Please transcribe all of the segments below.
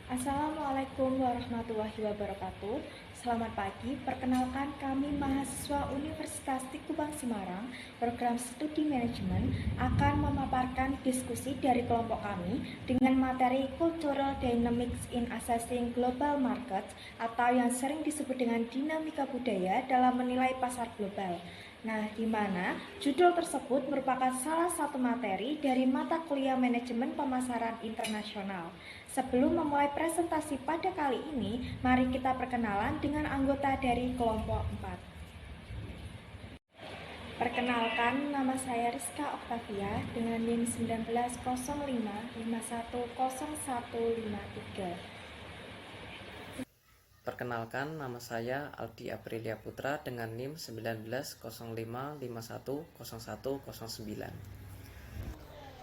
Assalamualaikum warahmatullahi wabarakatuh. Selamat pagi, perkenalkan kami mahasiswa Universitas Tikubang Semarang, program studi manajemen akan memaparkan diskusi dari kelompok kami dengan materi Cultural Dynamics in Assessing Global Markets atau yang sering disebut dengan dinamika budaya dalam menilai pasar global. Nah, di mana judul tersebut merupakan salah satu materi dari mata kuliah manajemen pemasaran internasional. Sebelum memulai presentasi pada kali ini, mari kita perkenalan dengan anggota dari kelompok 4. Perkenalkan, nama saya Rizka Oktavia dengan NIM 1905510153. Perkenalkan, nama saya Aldi Aprilia Putra dengan NIM 1905510109.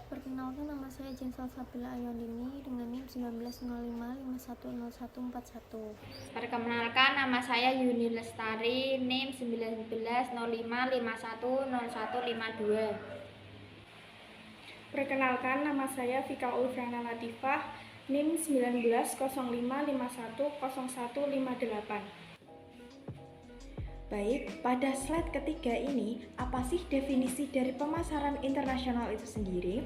Perkenalkan, nama saya Jensal Sabila Ayondini dengan NIM 1905510141. Perkenalkan, nama saya Yuni Lestari, NIM 1905510152. Perkenalkan, nama saya Vika Ulfrana Latifah, NIM 1905510158. Baik, pada slide ketiga ini, apa sih definisi dari pemasaran internasional itu sendiri?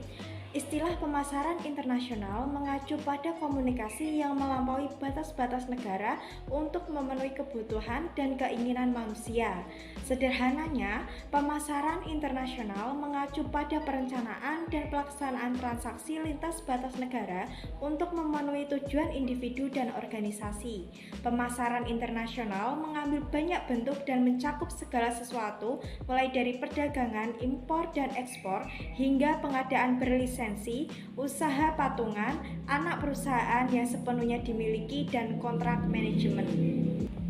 Istilah pemasaran internasional mengacu pada komunikasi yang melampaui batas-batas negara untuk memenuhi kebutuhan dan keinginan manusia. Sederhananya, pemasaran internasional mengacu pada perencanaan dan pelaksanaan transaksi lintas batas negara untuk memenuhi tujuan individu dan organisasi. Pemasaran internasional mengambil banyak bentuk dan mencakup segala sesuatu, mulai dari perdagangan, impor dan ekspor, hingga pengadaan berlisensi, usaha patungan, anak perusahaan yang sepenuhnya dimiliki, dan kontrak manajemen.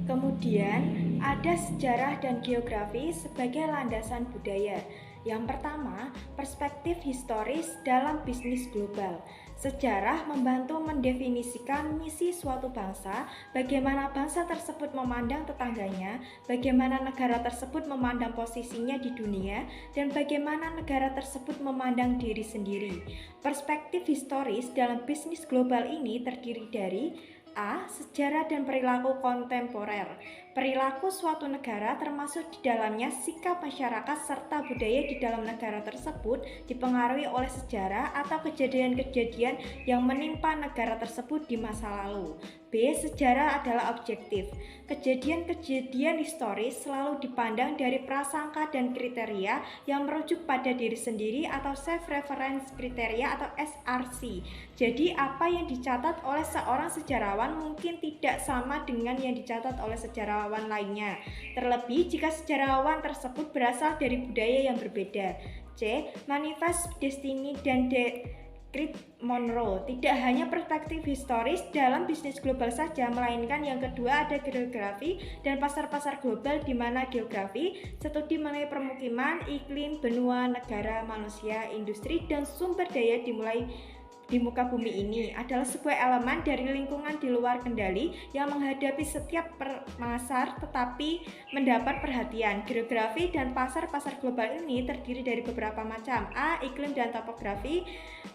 Kemudian, ada sejarah dan geografi sebagai landasan budaya. Yang pertama, perspektif historis dalam bisnis global. Sejarah membantu mendefinisikan misi suatu bangsa, bagaimana bangsa tersebut memandang tetangganya, bagaimana negara tersebut memandang posisinya di dunia, dan bagaimana negara tersebut memandang diri sendiri. Perspektif historis dalam bisnis global ini terdiri dari A. Sejarah dan perilaku kontemporer. Perilaku suatu negara termasuk di dalamnya sikap masyarakat serta budaya di dalam negara tersebut dipengaruhi oleh sejarah atau kejadian-kejadian yang menimpa negara tersebut di masa lalu. B. Sejarah adalah objektif. Kejadian-kejadian historis selalu dipandang dari prasangka dan kriteria yang merujuk pada diri sendiri atau self-reference kriteria atau SRC. Jadi apa yang dicatat oleh seorang sejarawan mungkin tidak sama dengan yang dicatat oleh sejarawan lainnya. Terlebih jika sejarawan tersebut berasal dari budaya yang berbeda. C. Manifest Destiny dan Craig Monroe. Tidak hanya perspektif historis dalam bisnis global saja, melainkan yang kedua ada geografi dan pasar-pasar global, di mana geografi studi mengenai permukiman, iklim, benua, negara, manusia, industri, dan sumber daya dimulai di muka bumi ini adalah sebuah elemen dari lingkungan di luar kendali yang menghadapi setiap pasar tetapi mendapat perhatian. Geografi dan pasar-pasar global ini terdiri dari beberapa macam. A. Iklim dan topografi.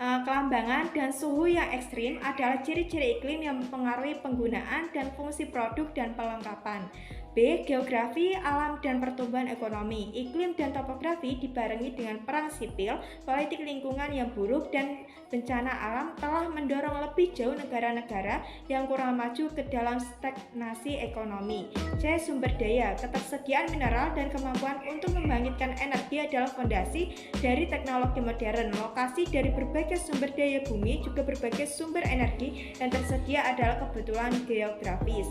Kelambangan dan suhu yang ekstrim adalah ciri-ciri iklim yang mempengaruhi penggunaan dan fungsi produk dan perlengkapan. B. Geografi, alam, dan pertumbuhan ekonomi. Iklim dan topografi dibarengi dengan perang sipil, politik lingkungan yang buruk, dan bencana alam telah mendorong lebih jauh negara-negara yang kurang maju ke dalam stagnasi ekonomi. C. Sumber daya. Ketersediaan mineral dan kemampuan untuk membangkitkan energi adalah fondasi dari teknologi modern. Lokasi dari berbagai sumber daya bumi juga berbagai sumber energi yang tersedia adalah kebetulan geografis.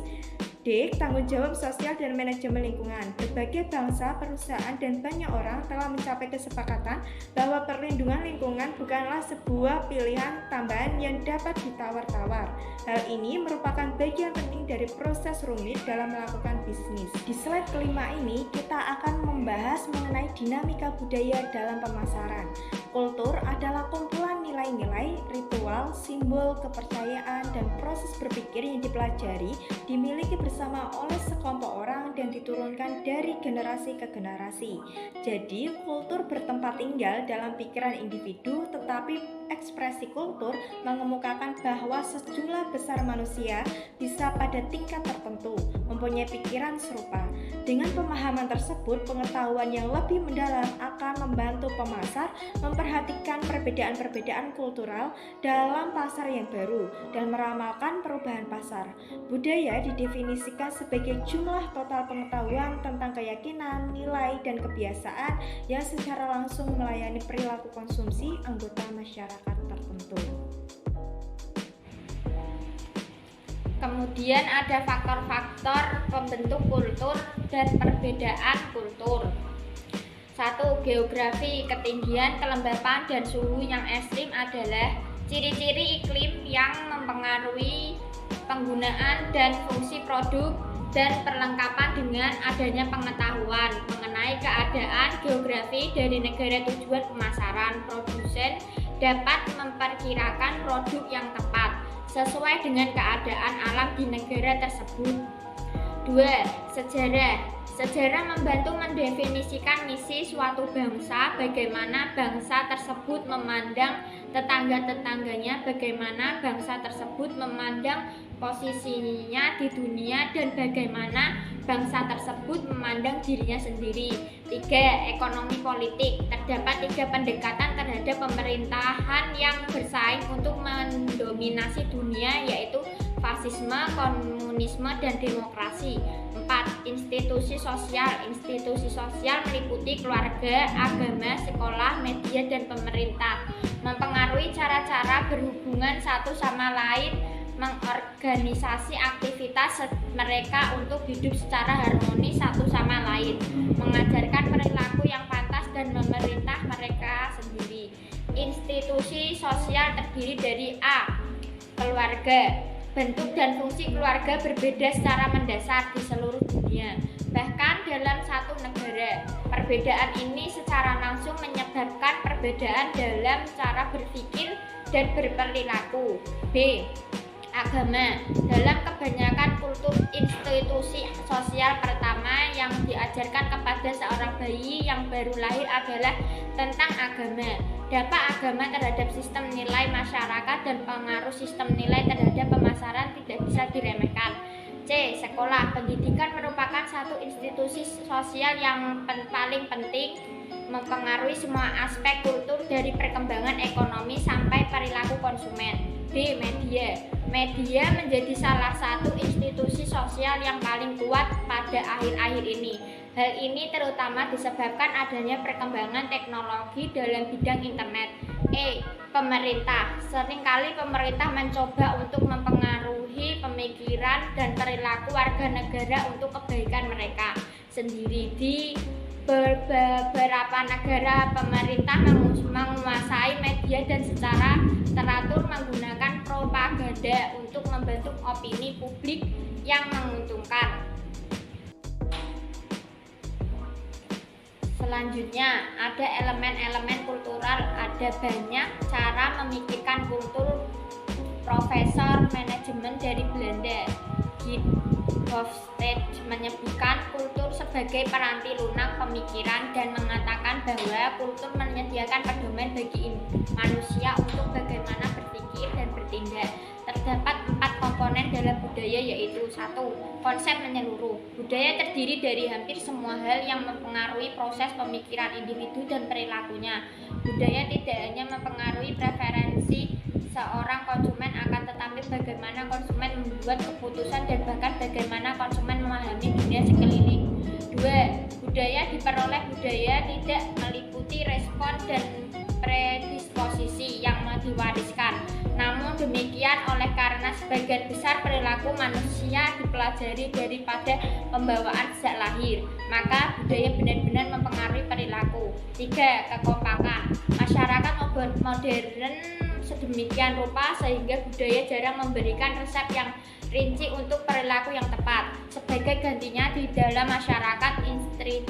D. Tanggung jawab sosial dan manajemen lingkungan. Berbagai bangsa, perusahaan, dan banyak orang telah mencapai kesepakatan bahwa perlindungan lingkungan bukanlah sebuah pilihan tambahan yang dapat ditawar-tawar. Hal ini merupakan bagian penting dari proses rumit dalam melakukan bisnis. Di slide kelima ini, kita akan membahas mengenai dinamika budaya dalam pemasaran. Kultur adalah kumpulan nilai-nilai, ritual, simbol, kepercayaan, dan proses berpikir yang dipelajari, dimiliki bersama oleh sekelompok orang dan diturunkan dari generasi ke generasi. Jadi, kultur bertempat tinggal dalam pikiran individu tetapi ekspresi kultur mengemukakan bahwa sejumlah besar manusia bisa pada tingkat tertentu mempunyai pikiran serupa. Dengan pemahaman tersebut, pengetahuan yang lebih mendalam akan membantu pemasar memperhatikan perbedaan-perbedaan kultural dalam pasar yang baru dan meramalkan perubahan pasar. Budaya didefinisikan sebagai jumlah total pengetahuan tentang keyakinan, nilai, dan kebiasaan yang secara langsung melayani perilaku konsumsi anggota masyarakat tertentu. Kemudian ada faktor-faktor pembentuk kultur dan perbedaan kultur. 1. Geografi. Ketinggian, kelembapan, dan suhu yang ekstrim adalah ciri-ciri iklim yang mempengaruhi penggunaan dan fungsi produk dan perlengkapan dengan adanya pengetahuan mengenai keadaan geografi dari negara tujuan pemasaran. Produsen dapat memperkirakan produk yang tepat sesuai dengan keadaan alam di negara tersebut. 2. Sejarah. Sejarah membantu mendefinisikan misi suatu bangsa, bagaimana bangsa tersebut memandang tetangga-tetangganya, bagaimana bangsa tersebut memandang posisinya di dunia, dan bagaimana bangsa tersebut memandang dirinya sendiri. 3. Ekonomi politik. Terdapat 3 pendekatan terhadap pemerintahan yang bersaing untuk mendominasi dunia, yaitu fasisme, komunisme, dan demokrasi. 4. Institusi sosial. Institusi sosial meliputi keluarga, agama, sekolah, media, dan pemerintah. Mempengaruhi cara-cara berhubungan satu sama lain, mengorganisasi aktivitas mereka untuk hidup secara harmonis satu sama lain, mengajarkan perilaku yang pantas dan memerintah mereka sendiri. Institusi sosial terdiri dari A. Keluarga. Bentuk dan fungsi keluarga berbeda secara mendasar di seluruh dunia, bahkan dalam satu negara. Perbedaan ini secara langsung menyebabkan perbedaan dalam cara berpikir dan berperilaku. B. Agama. Dalam kebanyakan kultur, institusi sosial pertama yang diajarkan kepada seorang bayi yang baru lahir adalah tentang agama. Dampak agama terhadap sistem nilai masyarakat dan pengaruh sistem nilai terhadap pemasaran tidak bisa diremehkan. C. Sekolah. Pendidikan merupakan satu institusi sosial yang paling penting, mempengaruhi semua aspek kultur dari perkembangan ekonomi sampai perilaku konsumen. D. Media. Media menjadi salah satu institusi sosial yang paling kuat pada akhir-akhir ini. Hal ini terutama disebabkan adanya perkembangan teknologi dalam bidang internet. E. Pemerintah. Seringkali pemerintah mencoba untuk mempengaruhi pemikiran dan perilaku warga negara untuk kebaikan mereka sendiri. Di beberapa negara, pemerintah menguasai media dan secara teratur menggunakan propaganda untuk membentuk opini publik yang menguntungkan. Selanjutnya, ada elemen-elemen kultural. Ada banyak cara memikirkan kultur. Profesor manajemen dari Belanda, Geert Hofstede, menyebutkan kultur sebagai peranti lunak pemikiran dan mengatakan bahwa kultur menyediakan pedoman bagi manusia untuk bagaimana berpikir dan bertindak. Terdapat 4 komponen dalam budaya, yaitu 1. Konsep menyeluruh. Budaya terdiri dari hampir semua hal yang mempengaruhi proses pemikiran individu dan perilakunya. Budaya tidak hanya mempengaruhi preferensi seorang konsumen, akan tetapi bagaimana konsumen membuat keputusan dan bahkan bagaimana konsumen memahami dunia sekeliling. 2. Budaya diperoleh. Budaya tidak meliputi respon dan predisposisi yang diwariskan. Namun demikian, oleh karena sebagian besar perilaku manusia dipelajari daripada pembawaan sejak lahir, maka budaya benar-benar mempengaruhi perilaku. 3. Kekompakan. Masyarakat modern sedemikian rupa sehingga budaya jarang memberikan resep yang rinci untuk perilaku yang tepat. Sebagai gantinya, di dalam masyarakat industri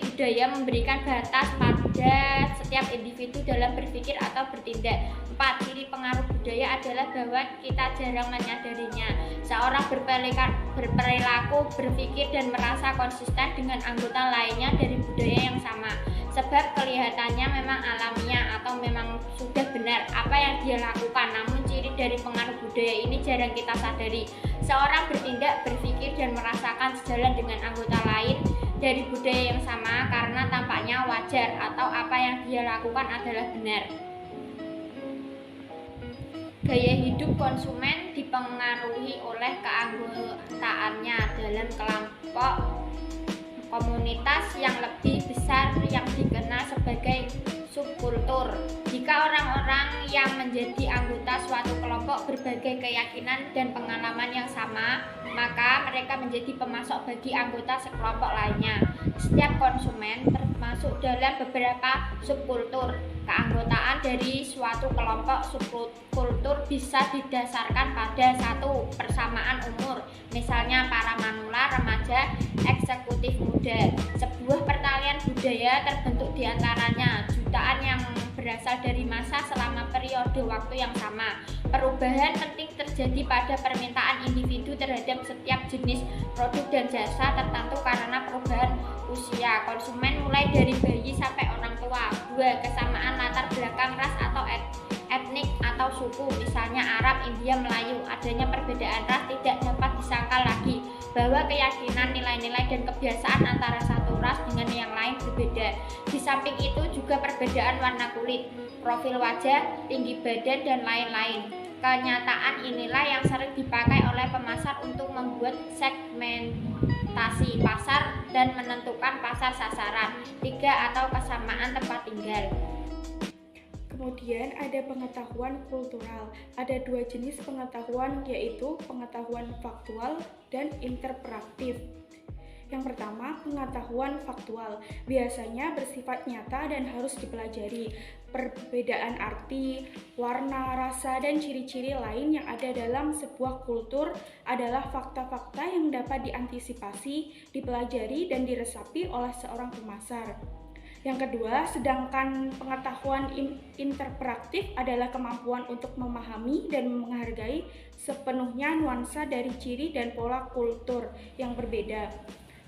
budaya memberikan batas pada setiap individu dalam berpikir atau bertindak. 4. Ciri pengaruh budaya adalah bahwa kita jarang menyadarinya. Seorang berperilaku, berpikir, dan merasa konsisten dengan anggota lainnya dari budaya yang sama. sebab kelihatannya memang alamiah atau memang sudah benar apa yang dia lakukan. Namun ciri dari pengaruh budaya ini jarang kita sadari. Seorang bertindak, berpikir, dan merasakan sejalan dengan anggota lain dari budaya yang sama karena tampaknya wajar atau apa yang dia lakukan adalah benar. Gaya hidup konsumen dipengaruhi oleh keanggotaannya dalam kelompok komunitas yang lebih besar yang dikenal sebagai subkultur. Jika orang-orang yang menjadi anggota suatu kelompok berbagai keyakinan dan pengalaman yang sama, maka mereka menjadi pemasok bagi anggota sekelompok lainnya. Setiap konsumen termasuk dalam beberapa subkultur. Keanggotaan dari suatu kelompok subkultur bisa didasarkan pada satu, persamaan umur, misalnya para manula, remaja, eksekutif muda. Sebuah pertalian budaya terbentuk di antaranya jutaan yang berasal dari masa selama periode waktu yang sama. Perubahan penting terjadi pada permintaan individu terhadap setiap jenis produk dan jasa tertentu karena perubahan usia konsumen mulai dari bayi sampai orang tua. 2. Kesamaan latar belakang ras atau etnik atau suku, misalnya Arab, India, Melayu. Adanya perbedaan ras tidak dapat disangkal lagi bahwa keyakinan, nilai-nilai, dan kebiasaan antara satu ras dengan yang lain berbeda. Di samping itu juga perbedaan warna kulit, profil wajah, tinggi badan, dan lain-lain. Kenyataan inilah yang sering dipakai oleh pemasar untuk membuat segmentasi pasar dan menentukan pasar sasaran. 3. Atau kesamaan tempat tinggal. Kemudian ada pengetahuan kultural. Ada dua jenis pengetahuan, yaitu pengetahuan faktual dan interpretif. Yang pertama, pengetahuan faktual biasanya bersifat nyata dan harus dipelajari. Perbedaan arti, warna, rasa, dan ciri-ciri lain yang ada dalam sebuah kultur adalah fakta-fakta yang dapat diantisipasi, dipelajari, dan diresapi oleh seorang pemasar. Yang kedua, sedangkan pengetahuan interpretif adalah kemampuan untuk memahami dan menghargai sepenuhnya nuansa dari ciri dan pola kultur yang berbeda.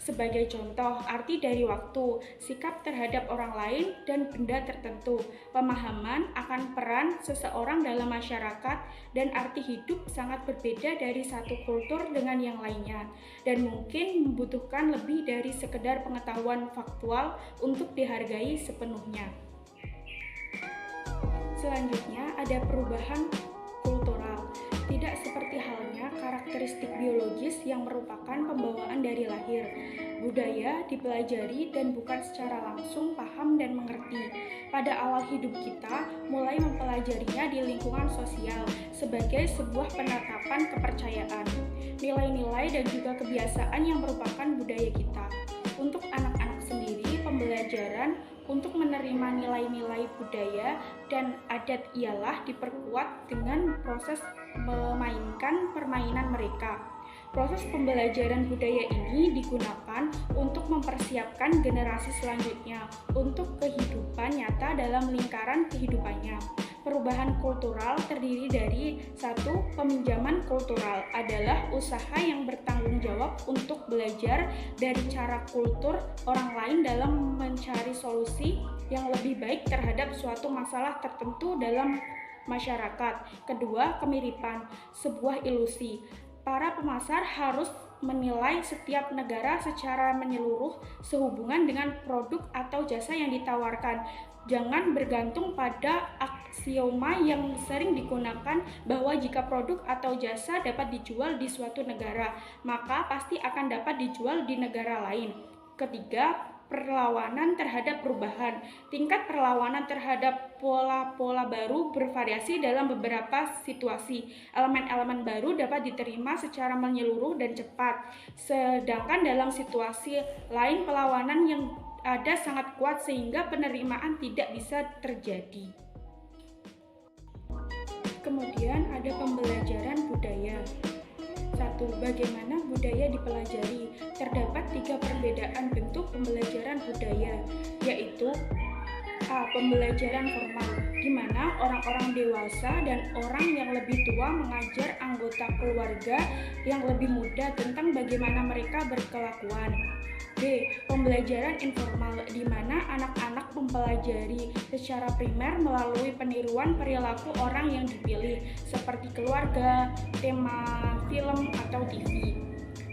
Sebagai contoh, arti dari waktu, sikap terhadap orang lain, dan benda tertentu. Pemahaman akan peran seseorang dalam masyarakat dan arti hidup sangat berbeda dari satu kultur dengan yang lainnya, dan mungkin membutuhkan lebih dari sekedar pengetahuan faktual untuk dihargai sepenuhnya. Selanjutnya ada perubahan kultural. Tidak seperti halnya karakteristik biologis yang merupakan pembawaan dari lahir. Budaya dipelajari dan bukan secara langsung paham dan mengerti. Pada awal hidup kita, mulai mempelajarinya di lingkungan sosial sebagai sebuah penetapan kepercayaan, nilai-nilai dan juga kebiasaan yang merupakan budaya kita. Untuk anak-anak sendiri, pembelajaran untuk menerima nilai-nilai budaya dan adat ialah diperkuat dengan proses memainkan permainan mereka. Proses pembelajaran budaya ini digunakan untuk mempersiapkan generasi selanjutnya untuk kehidupan nyata dalam lingkaran kehidupannya. Perubahan kultural terdiri dari 1. Peminjaman kultural adalah usaha yang bertanggung jawab untuk belajar dari cara kultur orang lain dalam mencari solusi yang lebih baik terhadap suatu masalah tertentu dalam masyarakat. Kedua, kemiripan, sebuah ilusi. Para pemasar harus menilai setiap negara secara menyeluruh sehubungan dengan produk atau jasa yang ditawarkan. Jangan bergantung pada aksioma yang sering digunakan bahwa jika produk atau jasa dapat dijual di suatu negara, maka pasti akan dapat dijual di negara lain. Ketiga, perlawanan terhadap perubahan. Tingkat perlawanan terhadap pola-pola baru bervariasi dalam beberapa situasi. Elemen-elemen baru dapat diterima secara menyeluruh dan cepat, sedangkan dalam situasi lain perlawanan yang ada sangat kuat sehingga penerimaan tidak bisa terjadi. Kemudian ada pembelajaran budaya. 1. Bagaimana budaya dipelajari? Terdapat 3 perbedaan bentuk pembelajaran budaya, yaitu A. Pembelajaran formal, di mana orang-orang dewasa dan orang yang lebih tua mengajar anggota keluarga yang lebih muda tentang bagaimana mereka berkelakuan. B. Pembelajaran informal, di mana anak-anak mempelajari secara primer melalui peniruan perilaku orang yang dipilih, seperti keluarga, tema film, atau TV.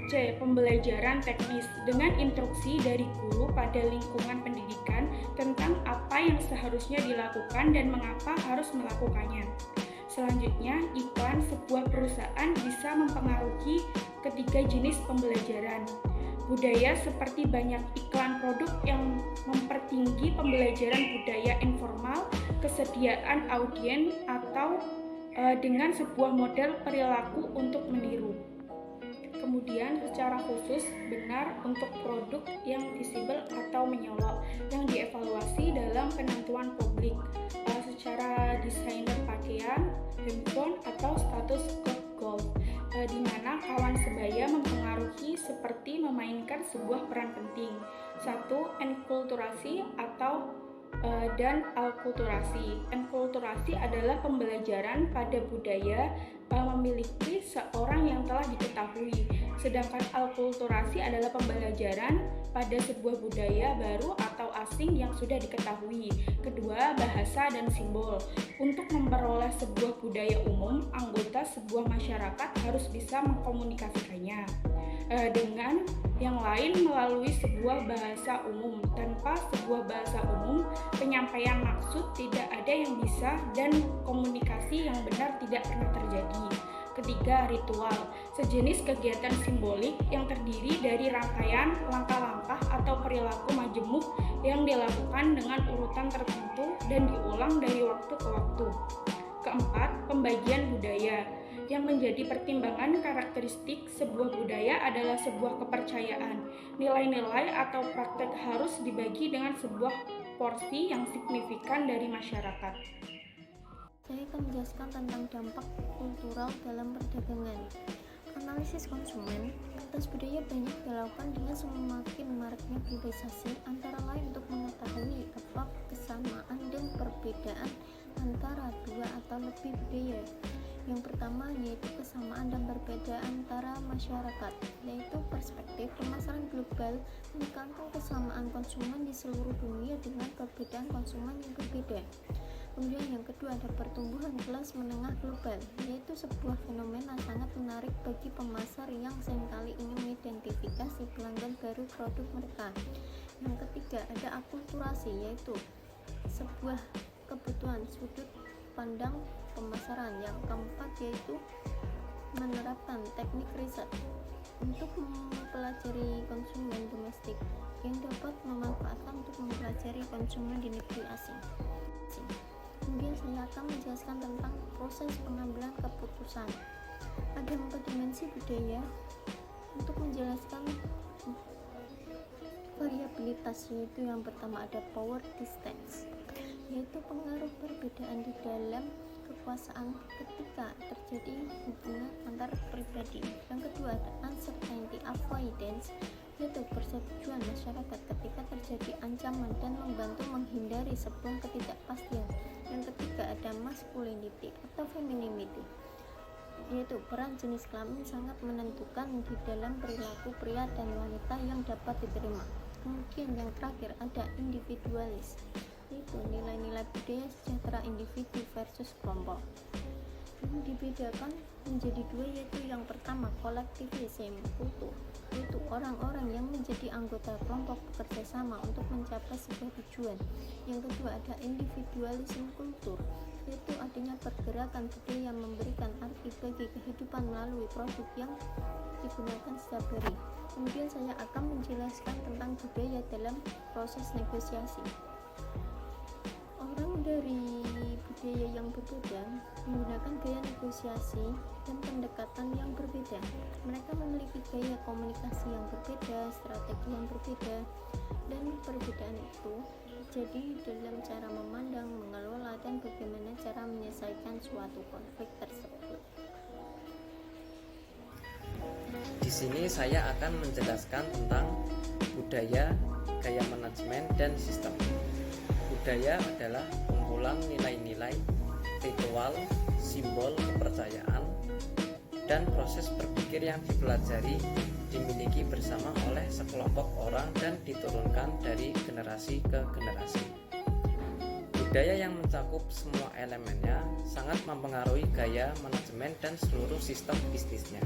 C. Pembelajaran teknis, dengan instruksi dari guru pada lingkungan pendidikan tentang apa yang seharusnya dilakukan dan mengapa harus melakukannya. Selanjutnya, iklan sebuah perusahaan bisa mempengaruhi ketiga jenis pembelajaran. Budaya, seperti banyak iklan produk yang mempertinggi pembelajaran budaya informal, kesediaan audien, atau dengan sebuah model perilaku untuk meniru. Kemudian secara khusus benar untuk produk yang visible atau menyolok yang dievaluasi dalam penentuan publik secara desainer pakaian, handphone, atau status klub golf, di mana kawan sebaya mempengaruhi seperti memainkan sebuah peran penting. 1. Enkulturasi atau dan alkulturasi. Enkulturasi adalah pembelajaran pada budaya memiliki seorang yang telah diketahui, sedangkan alkulturasi adalah pembelajaran pada sebuah budaya baru atau asing yang sudah diketahui. Kedua, bahasa dan simbol. Untuk memperoleh sebuah budaya umum, anggota sebuah masyarakat harus bisa mengkomunikasikannya dengan yang lain melalui sebuah bahasa umum. Tanpa sebuah bahasa umum, penyampaian maksud tidak ada yang bisa dan komunikasi yang benar tidak pernah terjadi. Ketiga, ritual, sejenis kegiatan simbolik yang terdiri dari rangkaian langkah-langkah atau perilaku majemuk yang dilakukan dengan urutan tertentu dan diulang dari waktu ke waktu. Keempat, pembagian budaya. Yang menjadi pertimbangan karakteristik sebuah budaya adalah sebuah kepercayaan. Nilai-nilai atau praktek harus dibagi dengan sebuah porsi yang signifikan dari masyarakat. Saya akan menjelaskan tentang dampak kultural dalam perdagangan. Analisis konsumen atas budaya banyak dilakukan dengan semakin maraknya globalisasi, antara lain untuk mengetahui apa kesamaan dan perbedaan antara dua atau lebih budaya. Yang pertama yaitu kesamaan dan perbedaan antara masyarakat, yaitu perspektif pemasaran global menekankan kesamaan konsumen di seluruh dunia dengan perbedaan konsumen yang berbeda. Kemudian yang kedua ada pertumbuhan kelas menengah global, yaitu sebuah fenomena sangat menarik bagi pemasar yang seringkali ingin mengidentifikasi pelanggan baru produk mereka. Yang ketiga ada akulturasi, yaitu sebuah kebutuhan sudut pandang pemasaran. Yang keempat yaitu menerapkan teknik riset untuk mempelajari konsumen domestik yang dapat memanfaatkan untuk mempelajari konsumen di negeri asing. Kemudian saya akan menjelaskan tentang proses pengambilan keputusan. Ada 4 dimensi budaya untuk menjelaskan variabilitas, yaitu yang pertama ada power distance, yaitu pengaruh perbedaan di dalam kekuasaan ketika terjadi hubungan antar pribadi. Yang kedua ada uncertainty avoidance, yaitu persetujuan masyarakat ketika terjadi ancaman dan membantu menghindari sebuah ketidakpastian. Yang ketiga ada masculinity atau femininity, yaitu peran jenis kelamin sangat menentukan di dalam perilaku pria dan wanita yang dapat diterima. Kemudian yang terakhir ada individualis, yaitu nilai-nilai budaya sejahtera individu versus kelompok. Yang dibedakan menjadi dua, yaitu yang pertama kolektivisme kultur, yaitu orang-orang yang menjadi anggota kelompok bekerja sama untuk mencapai sebuah tujuan. Yang kedua ada individualisme kultur, yaitu adanya pergerakan budaya yang memberikan arti bagi kehidupan melalui produk yang digunakan setiap hari. Kemudian saya akan menjelaskan tentang budaya dalam proses negosiasi. Orang dari budaya yang berbeda menggunakan gaya negosiasi dan pendekatan yang berbeda. Mereka memiliki gaya komunikasi yang berbeda, strategi yang berbeda, dan perbedaan itu terjadi dalam cara memandang, mengelola, dan bagaimana cara menyelesaikan suatu konflik tersebut. Di sini saya akan menjelaskan tentang budaya, gaya manajemen, dan sistem. Budaya adalah kumpulan nilai-nilai, ritual, simbol kepercayaan, dan proses berpikir yang dipelajari dimiliki bersama oleh sekelompok orang dan diturunkan dari generasi ke generasi. Budaya yang mencakup semua elemennya sangat mempengaruhi gaya manajemen dan seluruh sistem bisnisnya.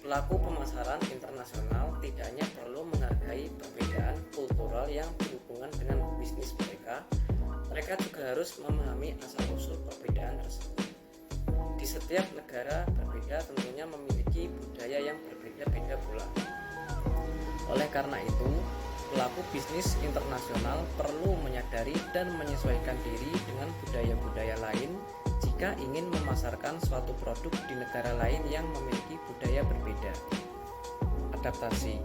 Pelaku pemasaran internasional tidak hanya perlu menghargai perbedaan kultural yang berhubungan dengan bisnis mereka juga harus memahami asal-usul perbedaan tersebut. Di setiap negara berbeda tentunya memiliki budaya yang berbeda-beda pula. Oleh karena itu, pelaku bisnis internasional perlu menyadari dan menyesuaikan diri dengan budaya-budaya lain jika ingin memasarkan suatu produk di negara lain yang memiliki budaya berbeda. Adaptasi,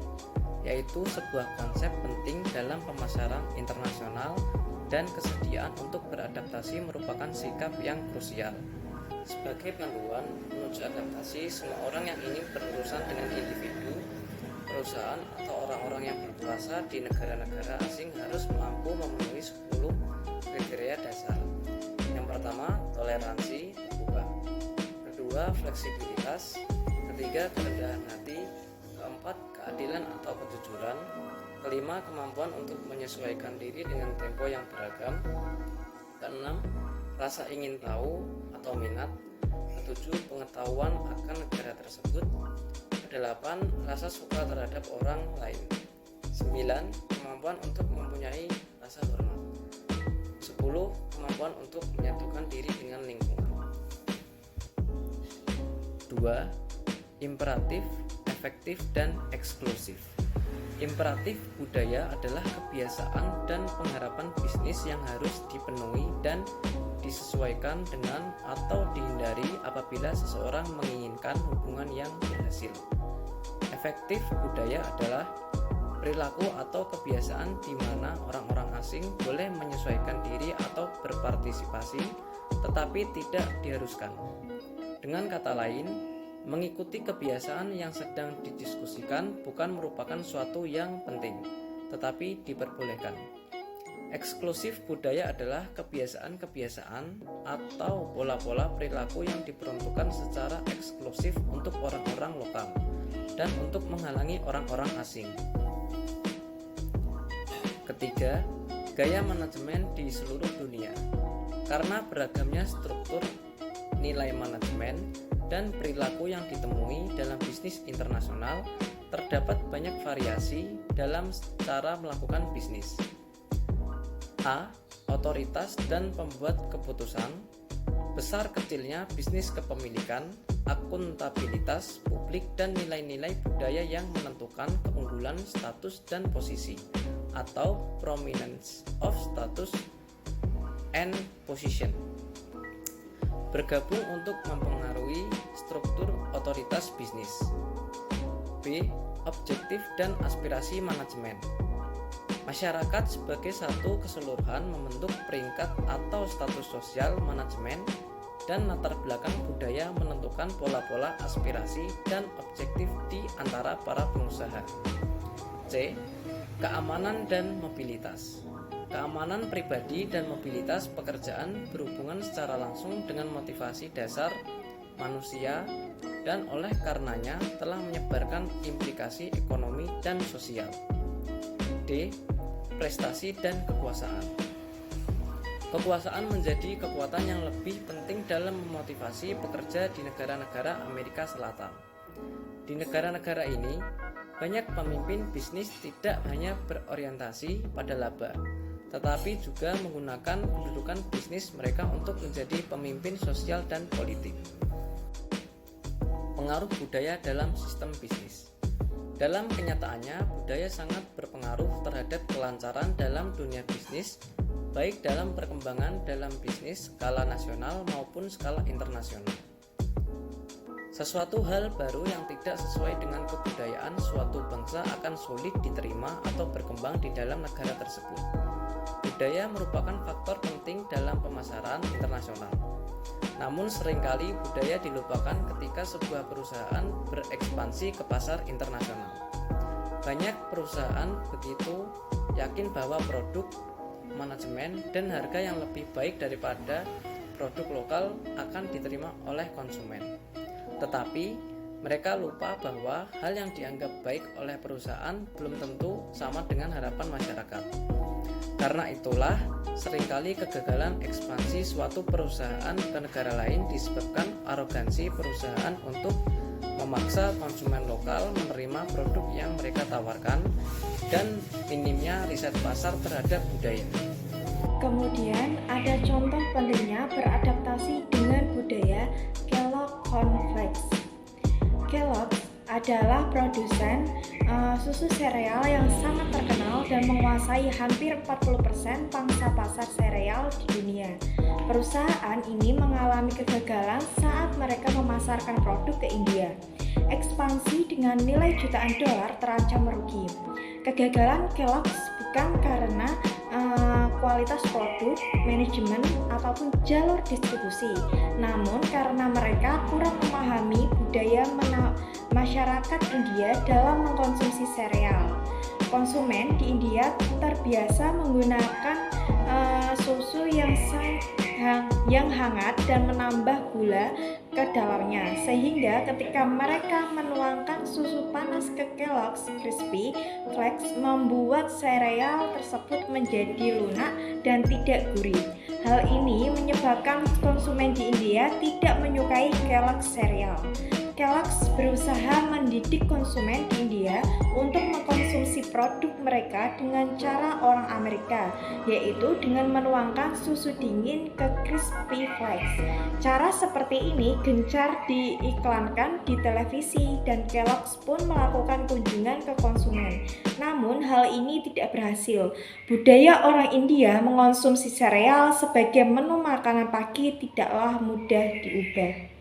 yaitu sebuah konsep penting dalam pemasaran internasional, dan kesediaan untuk beradaptasi merupakan sikap yang krusial. Sebagai panduan menuju adaptasi, semua orang yang ingin berurusan dengan individu, perusahaan, atau orang-orang yang berkuasa di negara-negara asing harus mampu memenuhi 10 kriteria dasar. Yang pertama, toleransi, terbuka. Kedua, fleksibilitas. Ketiga, kerendahan hati. Keempat, keadilan atau kejujuran. Kelima, kemampuan untuk menyesuaikan diri dengan tempo yang beragam. Keenam, rasa ingin tahu atau minat. Ketujuh, pengetahuan akan negara tersebut. Kedelapan, rasa suka terhadap orang lain. 9, kemampuan untuk mempunyai rasa hormat. 10, kemampuan untuk menyatukan diri dengan lingkungan. 2. Imperatif, efektif, dan eksklusif. Imperatif budaya adalah kebiasaan dan pengharapan bisnis yang harus dipenuhi dan disesuaikan dengan atau dihindari apabila seseorang menginginkan hubungan yang berhasil. Efektif budaya adalah perilaku atau kebiasaan di mana orang-orang asing boleh menyesuaikan diri atau berpartisipasi, tetapi tidak diharuskan. Dengan kata lain, mengikuti kebiasaan yang sedang didiskusikan bukan merupakan suatu yang penting, tetapi diperbolehkan. Eksklusif budaya adalah kebiasaan-kebiasaan atau pola-pola perilaku yang diperuntukkan secara eksklusif untuk orang-orang lokal dan untuk menghalangi orang-orang asing. Ketiga, gaya manajemen di seluruh dunia. Karena beragamnya struktur, nilai manajemen, dan perilaku yang ditemui dalam bisnis internasional, terdapat banyak variasi dalam cara melakukan bisnis. A. Otoritas dan pembuat keputusan. Besar kecilnya bisnis kepemilikan, akuntabilitas publik, dan nilai-nilai budaya yang menentukan keunggulan status dan posisi, atau prominence of status and position. Bergabung untuk mempengaruhi struktur otoritas bisnis. B. Objektif dan aspirasi manajemen. Masyarakat sebagai satu keseluruhan membentuk peringkat atau status sosial manajemen, dan latar belakang budaya menentukan pola-pola aspirasi dan objektif di antara para pengusaha. C. Keamanan dan mobilitas. Keamanan pribadi dan mobilitas pekerjaan berhubungan secara langsung dengan motivasi dasar manusia dan oleh karenanya telah menyebarkan implikasi ekonomi dan sosial. D. Prestasi dan kekuasaan. Kekuasaan menjadi kekuatan yang lebih penting dalam memotivasi pekerja di negara-negara Amerika Selatan. Di negara-negara ini, banyak pemimpin bisnis tidak hanya berorientasi pada laba, tetapi juga menggunakan kedudukan bisnis mereka untuk menjadi pemimpin sosial dan politik. Pengaruh budaya dalam sistem bisnis. Dalam kenyataannya, budaya sangat berpengaruh terhadap kelancaran dalam dunia bisnis, baik dalam perkembangan dalam bisnis skala nasional maupun skala internasional. Sesuatu hal baru yang tidak sesuai dengan kebudayaan suatu bangsa akan sulit diterima atau berkembang di dalam negara tersebut. Budaya merupakan faktor penting dalam pemasaran internasional. Namun seringkali budaya dilupakan ketika sebuah perusahaan berekspansi ke pasar internasional. Banyak perusahaan begitu yakin bahwa produk, manajemen, dan harga yang lebih baik daripada produk lokal akan diterima oleh konsumen. Tetapi mereka lupa bahwa hal yang dianggap baik oleh perusahaan belum tentu sama dengan harapan masyarakat. Karena itulah, seringkali kegagalan ekspansi suatu perusahaan ke negara lain disebabkan arogansi perusahaan untuk memaksa konsumen lokal menerima produk yang mereka tawarkan dan minimnya riset pasar terhadap budaya. Kemudian ada contoh pentingnya beradaptasi dengan budaya Kellogg Cornflakes. Kellogg adalah produsen susu sereal yang sangat terkenal dan menguasai hampir 40% pangsa pasar sereal di dunia. Perusahaan ini mengalami kegagalan saat mereka memasarkan produk ke India. Ekspansi dengan nilai jutaan dolar terancam merugi. Kegagalan Kellogg bukan karena kualitas produk, manajemen, ataupun jalur distribusi, namun karena mereka kurang memahami budaya masyarakat India dalam mengkonsumsi sereal. Konsumen di India terbiasa menggunakan susu yang hangat dan menambah gula ke dalamnya, sehingga ketika mereka menuangkan susu panas ke Kellogg's Crispy Flakes membuat sereal tersebut menjadi lunak dan tidak gurih. Hal ini menyebabkan konsumen di India tidak menyukai Kellogg's sereal. Kellogg's berusaha mendidik konsumen di India untuk mengkonsumsi produk mereka dengan cara orang Amerika, yaitu dengan menuangkan susu dingin ke Crispy Flakes. Cara seperti ini gencar diiklankan di televisi dan Kellogg's pun melakukan kunjungan ke konsumen. Namun hal ini tidak berhasil. Budaya orang India mengonsumsi sereal sebagai menu makanan pagi tidaklah mudah diubah.